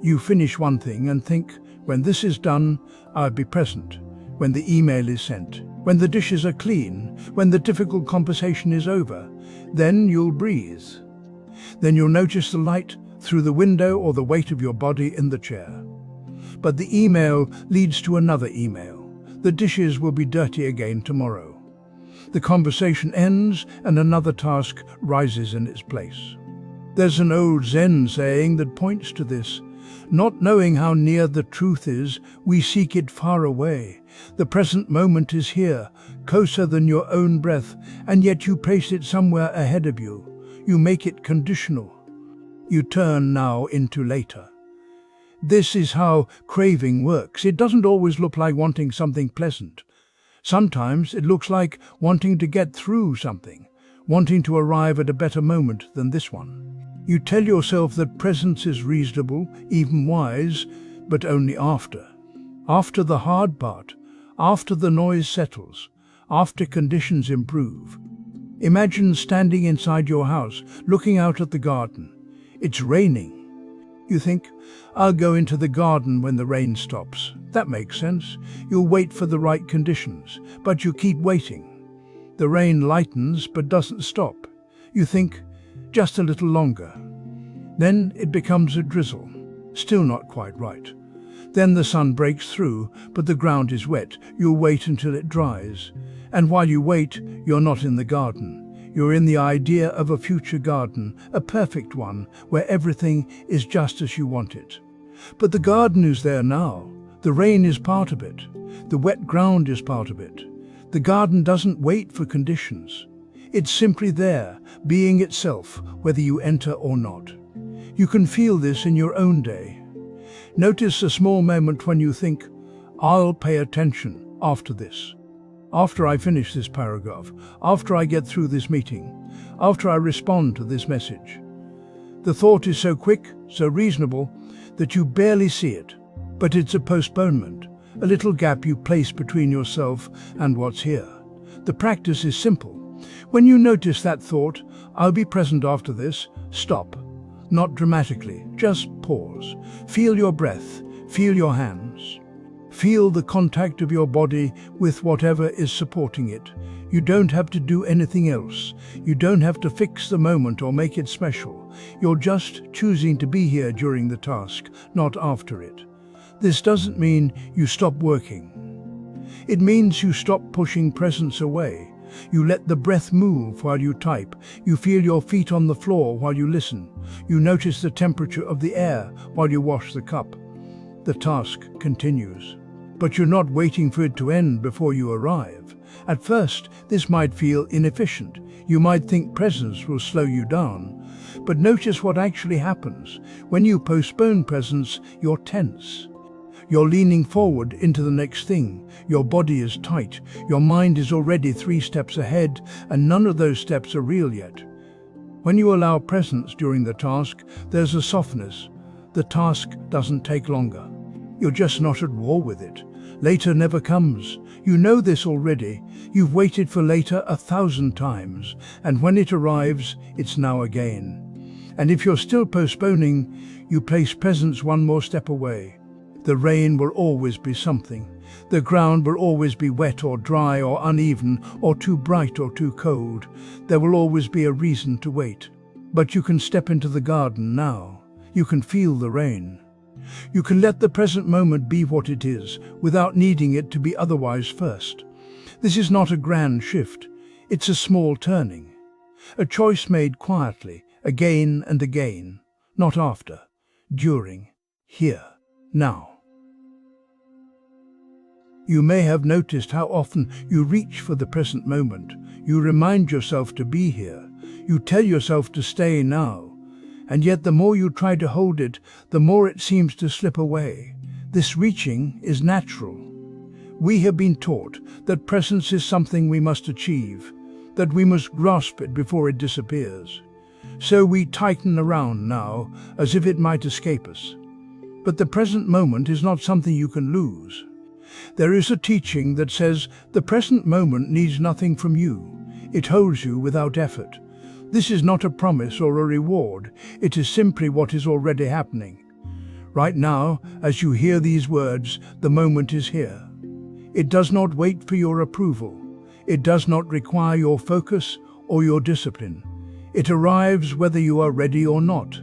You finish one thing and think, when this is done, I'll be present. When the email is sent, when the dishes are clean, when the difficult conversation is over, then you'll breathe. Then you'll notice the light through the window or the weight of your body in the chair. But the email leads to another email. The dishes will be dirty again tomorrow. The conversation ends and another task rises in its place. There's an old Zen saying that points to this. Not knowing how near the truth is, we seek it far away. The present moment is here, closer than your own breath, and yet you place it somewhere ahead of you. You make it conditional. You turn now into later. This is how craving works. It doesn't always look like wanting something pleasant. Sometimes it looks like wanting to get through something, wanting to arrive at a better moment than this one. You tell yourself that presence is reasonable, even wise, but only after. After the hard part, after the noise settles, after conditions improve. Imagine standing inside your house, looking out at the garden. It's raining. You think, I'll go into the garden when the rain stops. That makes sense. You'll wait for the right conditions, but you keep waiting. The rain lightens but doesn't stop. You think, just a little longer. Then it becomes a drizzle. Still not quite right. Then the sun breaks through, but the ground is wet. You wait until it dries. And while you wait, you're not in the garden. You're in the idea of a future garden, a perfect one, where everything is just as you want it. But the garden is there now. The rain is part of it. The wet ground is part of it. The garden doesn't wait for conditions. It's simply there, being itself, whether you enter or not. You can feel this in your own day. Notice a small moment when you think, I'll pay attention after this. After I finish this paragraph, after I get through this meeting, after I respond to this message. The thought is so quick, so reasonable, that you barely see it. But it's a postponement, a little gap you place between yourself and what's here. The practice is simple. When you notice that thought, I'll be present after this, stop. Not dramatically, just pause. Feel your breath, feel your hands. Feel the contact of your body with whatever is supporting it. You don't have to do anything else. You don't have to fix the moment or make it special. You're just choosing to be here during the task, not after it. This doesn't mean you stop working. It means you stop pushing presence away. You let the breath move while you type. You feel your feet on the floor while you listen. You notice the temperature of the air while you wash the cup. The task continues. But you're not waiting for it to end before you arrive. At first, this might feel inefficient. You might think presence will slow you down. But notice what actually happens. When you postpone presence, you're tense. You're leaning forward into the next thing. Your body is tight. Your mind is already 3 steps ahead, and none of those steps are real yet. When you allow presence during the task, there's a softness. The task doesn't take longer. You're just not at war with it. Later never comes. You know this already. You've waited for later 1,000 times, and when it arrives, it's now again. And if you're still postponing, you place presence one more step away. The rain will always be something. The ground will always be wet or dry or uneven or too bright or too cold. There will always be a reason to wait. But you can step into the garden now. You can feel the rain. You can let the present moment be what it is, without needing it to be otherwise first. This is not a grand shift. It's a small turning. A choice made quietly, again and again. Not after, during, here, now. You may have noticed how often you reach for the present moment. You remind yourself to be here. You tell yourself to stay now. And yet the more you try to hold it, the more it seems to slip away. This reaching is natural. We have been taught that presence is something we must achieve, that we must grasp it before it disappears. So we tighten around now, as if it might escape us. But the present moment is not something you can lose. There is a teaching that says the present moment needs nothing from you. It holds you without effort. This is not a promise or a reward. It is simply what is already happening. Right now, as you hear these words, the moment is here. It does not wait for your approval. It does not require your focus or your discipline. It arrives whether you are ready or not.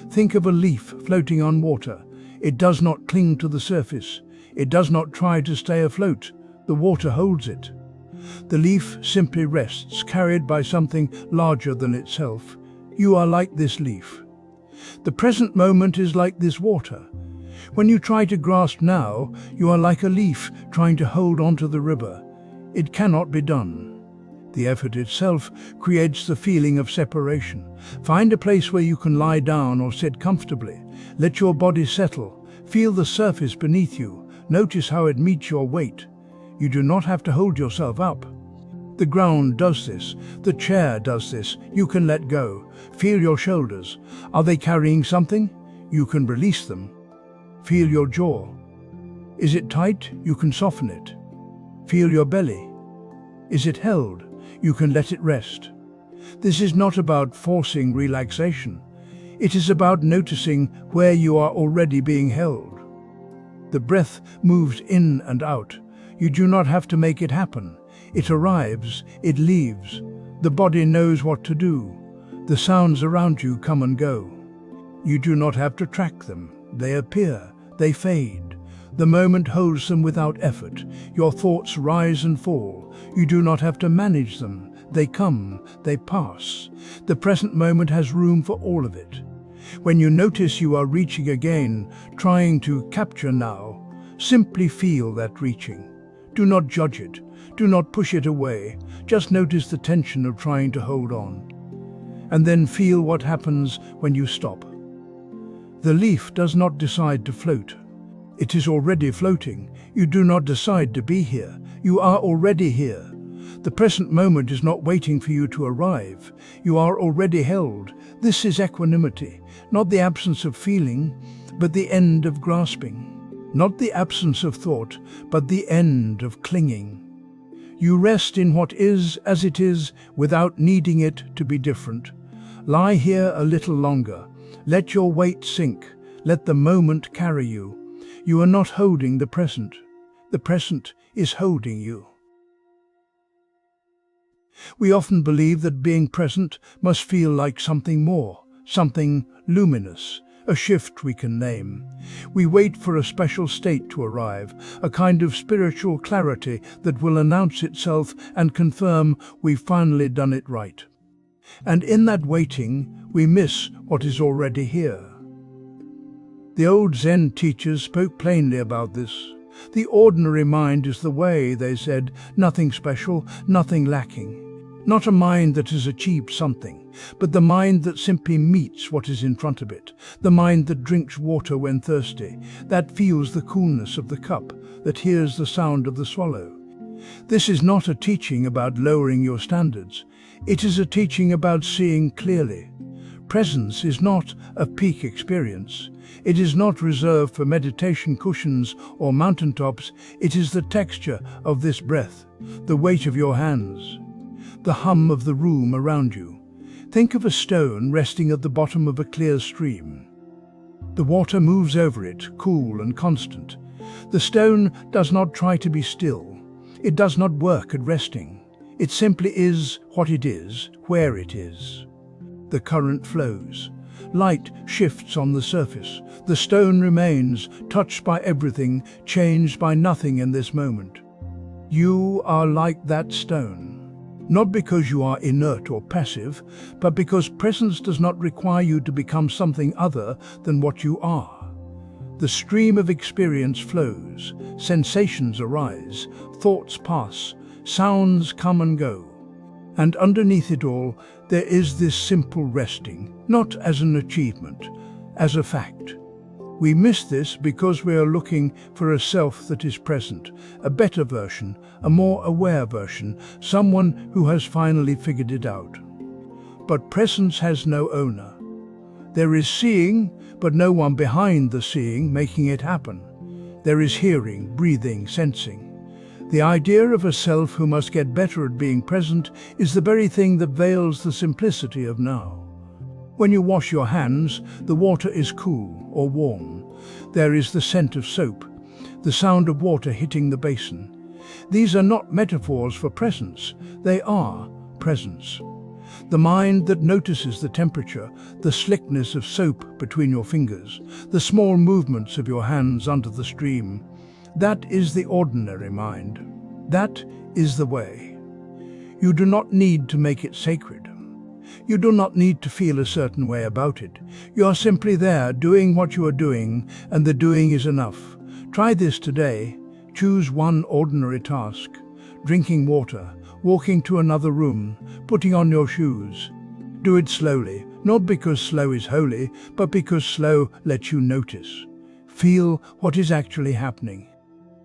Think of a leaf floating on water. It does not cling to the surface. It does not try to stay afloat. The water holds it. The leaf simply rests, carried by something larger than itself. You are like this leaf. The present moment is like this water. When you try to grasp now, you are like a leaf trying to hold onto the river. It cannot be done. The effort itself creates the feeling of separation. Find a place where you can lie down or sit comfortably. Let your body settle. Feel the surface beneath you. Notice how it meets your weight. You do not have to hold yourself up. The ground does this. The chair does this. You can let go. Feel your shoulders. Are they carrying something? You can release them. Feel your jaw. Is it tight? You can soften it. Feel your belly. Is it held? You can let it rest. This is not about forcing relaxation. It is about noticing where you are already being held. The breath moves in and out. You do not have to make it happen. It arrives, it leaves. The body knows what to do. The sounds around you come and go. You do not have to track them. They appear, they fade. The moment holds them without effort. Your thoughts rise and fall. You do not have to manage them. They come, they pass. The present moment has room for all of it. When you notice you are reaching again, trying to capture now, simply feel that reaching. Do not judge it. Do not push it away. Just notice the tension of trying to hold on. And then feel what happens when you stop. The leaf does not decide to float. It is already floating. You do not decide to be here. You are already here. The present moment is not waiting for you to arrive. You are already held. This is equanimity, not the absence of feeling, but the end of grasping. Not the absence of thought, but the end of clinging. You rest in what is as it is without needing it to be different. Lie here a little longer. Let your weight sink. Let the moment carry you. You are not holding the present. The present is holding you. We often believe that being present must feel like something more, something luminous, a shift we can name. We wait for a special state to arrive, a kind of spiritual clarity that will announce itself and confirm we've finally done it right. And in that waiting, we miss what is already here. The old Zen teachers spoke plainly about this. The ordinary mind is the way, they said, nothing special, nothing lacking. Not a mind that has achieved something, but the mind that simply meets what is in front of it, the mind that drinks water when thirsty, that feels the coolness of the cup, that hears the sound of the swallow. This is not a teaching about lowering your standards. It is a teaching about seeing clearly. Presence is not a peak experience. It is not reserved for meditation cushions or mountaintops. It is the texture of this breath, the weight of your hands, the hum of the room around you. Think of a stone resting at the bottom of a clear stream. The water moves over it, cool and constant. The stone does not try to be still. It does not work at resting. It simply is what it is, where it is. The current flows. Light shifts on the surface. The stone remains, touched by everything, changed by nothing in this moment. You are like that stone. Not because you are inert or passive, but because presence does not require you to become something other than what you are. The stream of experience flows, sensations arise, thoughts pass, sounds come and go. And underneath it all, there is this simple resting, not as an achievement, as a fact. We miss this because we are looking for a self that is present, a better version, a more aware version, someone who has finally figured it out. But presence has no owner. There is seeing, but no one behind the seeing making it happen. There is hearing, breathing, sensing. The idea of a self who must get better at being present is the very thing that veils the simplicity of now. When you wash your hands, the water is cool or warm. There is the scent of soap, the sound of water hitting the basin. These are not metaphors for presence, they are presence. The mind that notices the temperature, the slickness of soap between your fingers, the small movements of your hands under the stream, that is the ordinary mind. That is the way. You do not need to make it sacred. You do not need to feel a certain way about it. You are simply there, doing what you are doing, and the doing is enough. Try this today. Choose one ordinary task. Drinking water, walking to another room, putting on your shoes. Do it slowly, not because slow is holy, but because slow lets you notice. Feel what is actually happening.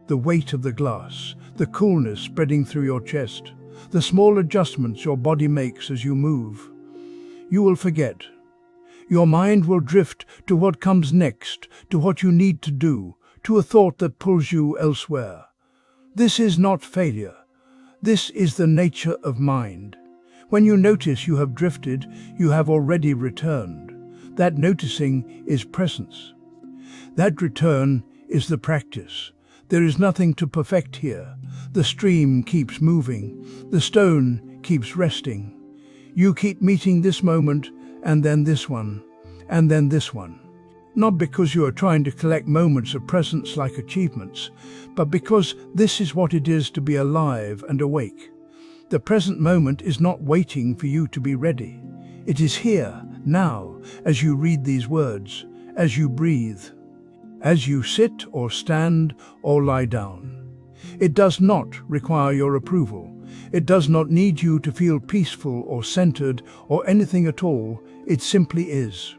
The weight of the glass, the coolness spreading through your chest, the small adjustments your body makes as you move. You will forget. Your mind will drift to what comes next, to what you need to do, to a thought that pulls you elsewhere. This is not failure. This is the nature of mind. When you notice you have drifted, you have already returned. That noticing is presence. That return is the practice. There is nothing to perfect here. The stream keeps moving. The stone keeps resting. You keep meeting this moment and then this one. and then this one. Not because you are trying to collect moments of presence like achievements, but because this is what it is to be alive and awake. The present moment is not waiting for you to be ready. It is here, now, as you read these words, as you breathe, as you sit or stand or lie down. It does not require your approval. It does not need you to feel peaceful or centered or anything at all. It simply is.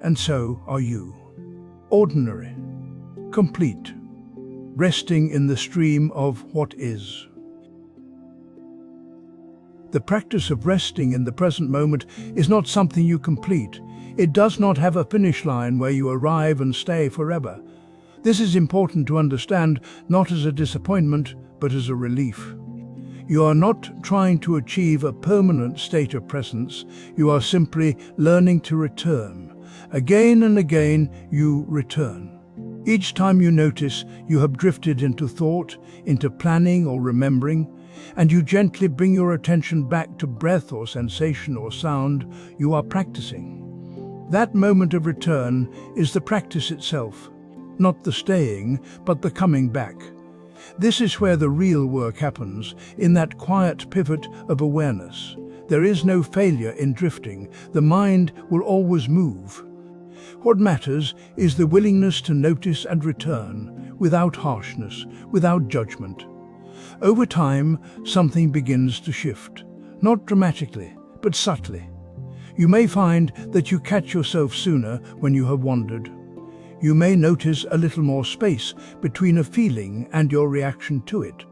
And so are you. Ordinary, complete, resting in the stream of what is. The practice of resting in the present moment is not something you complete. It does not have a finish line where you arrive and stay forever. This is important to understand, not as a disappointment, but as a relief. You are not trying to achieve a permanent state of presence. You are simply learning to return. Again and again, you return. Each time you notice you have drifted into thought, into planning or remembering, and you gently bring your attention back to breath or sensation or sound, you are practicing. That moment of return is the practice itself, not the staying, but the coming back. This is where the real work happens, in that quiet pivot of awareness. There is no failure in drifting. The mind will always move. What matters is the willingness to notice and return, without harshness, without judgment. Over time, something begins to shift, not dramatically, but subtly. You may find that you catch yourself sooner when you have wandered. You may notice a little more space between a feeling and your reaction to it.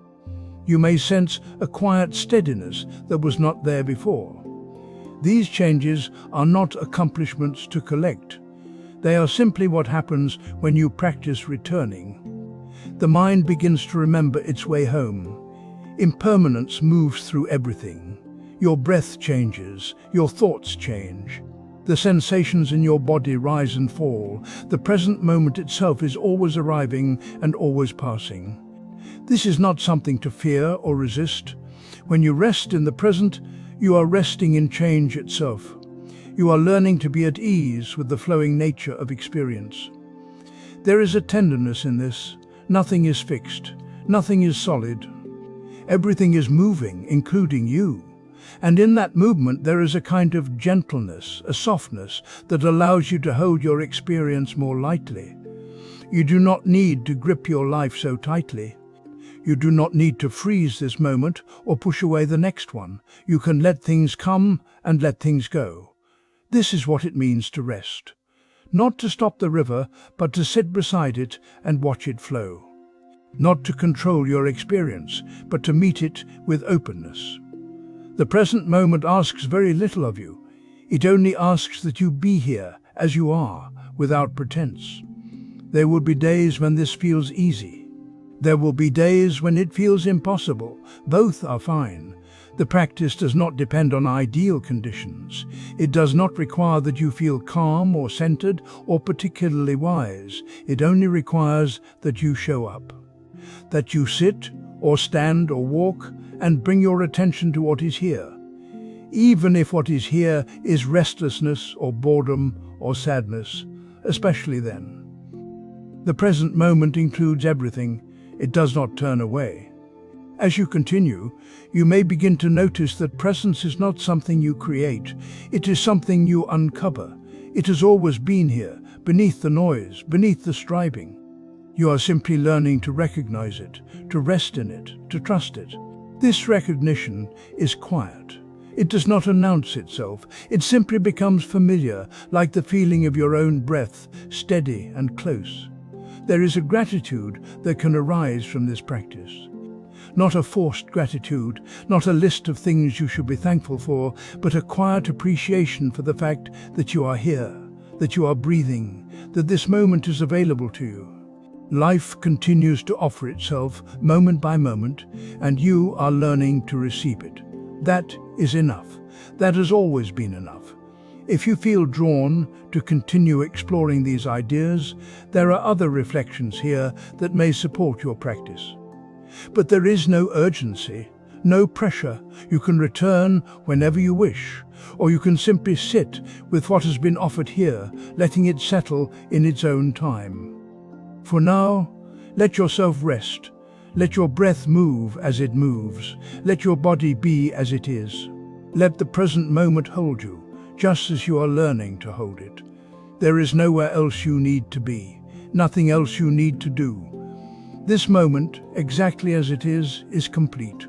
You may sense a quiet steadiness that was not there before. These changes are not accomplishments to collect. They are simply what happens when you practice returning. The mind begins to remember its way home. Impermanence moves through everything. Your breath changes, your thoughts change. The sensations in your body rise and fall. The present moment itself is always arriving and always passing. This is not something to fear or resist. When you rest in the present, you are resting in change itself. You are learning to be at ease with the flowing nature of experience. There is a tenderness in this. Nothing is fixed. Nothing is solid. Everything is moving, including you. And in that movement there is a kind of gentleness, a softness that allows you to hold your experience more lightly. You do not need to grip your life so tightly. You do not need to freeze this moment or push away the next one. You can let things come and let things go. This is what it means to rest. Not to stop the river, but to sit beside it and watch it flow. Not to control your experience, but to meet it with openness. The present moment asks very little of you. It only asks that you be here, as you are, without pretense. There will be days when this feels easy. There will be days when it feels impossible. Both are fine. The practice does not depend on ideal conditions. It does not require that you feel calm or centered or particularly wise. It only requires that you show up. That you sit or stand or walk and bring your attention to what is here. Even if what is here is restlessness or boredom or sadness, especially then. The present moment includes everything. It does not turn away. As you continue, you may begin to notice that presence is not something you create. It is something you uncover. It has always been here, beneath the noise, beneath the striving. You are simply learning to recognize it, to rest in it, to trust it. This recognition is quiet. It does not announce itself. It simply becomes familiar, like the feeling of your own breath, steady and close. There is a gratitude that can arise from this practice. Not a forced gratitude, not a list of things you should be thankful for, but a quiet appreciation for the fact that you are here, that you are breathing, that this moment is available to you. Life continues to offer itself moment by moment, and you are learning to receive it. That is enough. That has always been enough. If you feel drawn to continue exploring these ideas, there are other reflections here that may support your practice. But there is no urgency, no pressure. You can return whenever you wish. or you can simply sit with what has been offered here, letting it settle in its own time. For now, let yourself rest. Let your breath move as it moves. Let your body be as it is. Let the present moment hold you, just as you are learning to hold it. There is nowhere else you need to be, nothing else you need to do. This moment, exactly as it is complete.